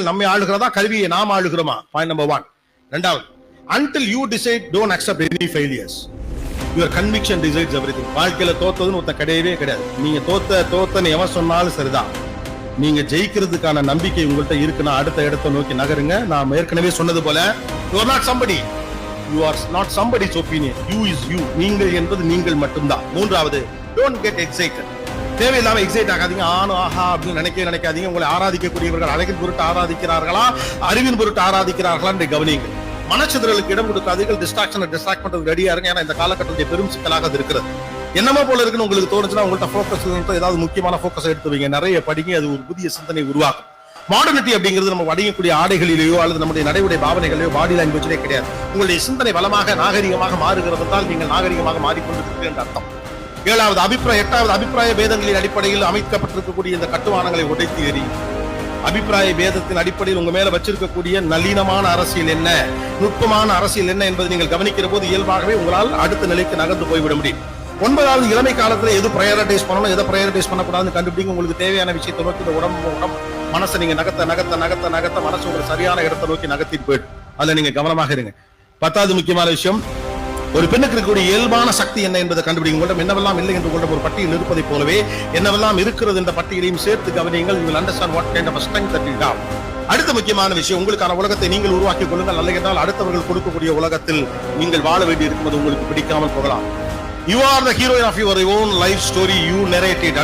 கருவிகள் நம்மை ஆளுகிறதா, கருவியை நாம் ஆளுகிறோமா? Point number 1. இரண்டாவது, until you decide, don't accept any failures. Your conviction decides everything. வாழ்க்கையில தோத்ததுன்னு ஒருத்த கிடையவே கிடையாது. நீங்க தோத்தன்னு எவன் சொன்னாலும் சரிதான். நீங்க ஜெயிக்கிறதுக்கான நம்பிக்கை உங்கள்கிட்ட இருக்குன்னா அடுத்த இடத்தை நோக்கி நகருங்க. நான் ஏற்கனவே சொன்னது போல, you are not somebody. You are not somebody's opinion. You is you. நீங்கள் என்பது நீங்கள் மட்டும்தான். மூன்றாவது, don't get excited. தேவையில்லாம எக்ஸைட் ஆகாதீங்க. ஆஹா அப்படின்னு நினைக்காதீங்க. உங்களை ஆராதிக்கக்கூடியவர்கள் அழகின் பொருட்டு ஆராதிக்கிறார்களா, அறிவின் பொருட்டு ஆராதிக்கிறார்களா என்று கவனியுங்கள். மனச்சிதறலுக்கு இடம் கொடுக்காதீர்கள். டிஸ்ட்ராக்ட் பண்றது ரெடியா இருங்க. ஏன்னா இந்த காலகட்டத்தில் பெரும் சிக்கலாக அது இருக்கிறது. என்னமோ போல இருக்குன்னு உங்களுக்கு தோணுச்சுன்னா உங்கள்ட்ட போக்கஸ் ஏதாவது முக்கியமான போக்கஸ் எடுத்து வைங்க. நிறைய படிங்க. அது ஒரு புதிய சிந்தனை உருவாக்கும். மாடர்னிட்டி அப்படிங்கிறது நம்ம அடையக்கூடிய ஆடைகளிலேயோ அல்லது நம்முடைய நடைமுறை பாவனைகளிலேயோ பாடி லாங்குவேஜிலே கிடையாது. உங்களுடைய சிந்தனை வளமாக நாகரிகமாக மாறுகிறதால் நீங்கள் நாகரிகமாக மாறிக்கொண்டிருக்கிறீர்கள் என்று அர்த்தம். ஏழாவது அபிப்பிராயம். எட்டாவது, அபிப்பிராய பேதங்களின் அடிப்படையில் அமைக்கப்பட்டிருக்கக்கூடிய இந்த கட்டுமானங்களை உடைத்து எறியும். அபிப்பிராய பேதத்தின் அடிப்படையில் உங்க மேல வச்சிருக்கக்கூடிய நளினமான அரசியல் என்ன, நுட்பமான அரசியல் என்ன என்பதை நீங்கள் கவனிக்கிற போது இயல்பாகவே உங்களால் அடுத்த நிலைக்கு நகர்ந்து போய்விட முடியும். 9வது, இளமை காலத்துல எது ப்ரையாரிட்டைஸ் பண்ணணும், எதை ப்ரையாரிட்டைஸ் பண்ணக்கூடாதுன்னு கண்டுபிடிங்க. உங்களுக்கு தேவையான விஷயத்தை நோக்கி இந்த உடம்பு மனசை நீங்க நகர்த்த மனசு ஒரு சரியான இடத்தை நோக்கி நகர்த்திட்டு போயிடும். அதுல நீங்க கவனமாக இருங்க. 10வது முக்கியமான விஷயம், ஒரு பெண்ணுக்கு இருக்கக்கூடிய இயல்பான சக்தி என்ன என்பதை கண்டுபிடிங்க. உங்களிடம் என்னவெல்லாம் இல்லை என்று உங்களிடம் ஒரு பட்டியல் இருப்பதை போலவே என்னவெல்லாம் இருக்கிறது என்ற பட்டியலையும் சேர்த்து கவனியுங்கள். You will understand what kind of a strength that you have. அடுத்த முக்கியமான விஷயம், உங்களுக்கான உலகத்தை நீங்கள் உருவாக்கிக் கொள்ளுங்கள். அல்ல என்றால் அடுத்தவர்கள் கொடுக்கக்கூடிய உலகத்தில் நீங்கள் வாழ வேண்டி இருக்கும்போது உங்களுக்கு பிடிக்காமல் போகலாம். You are the hero of your own life story. You narrate it.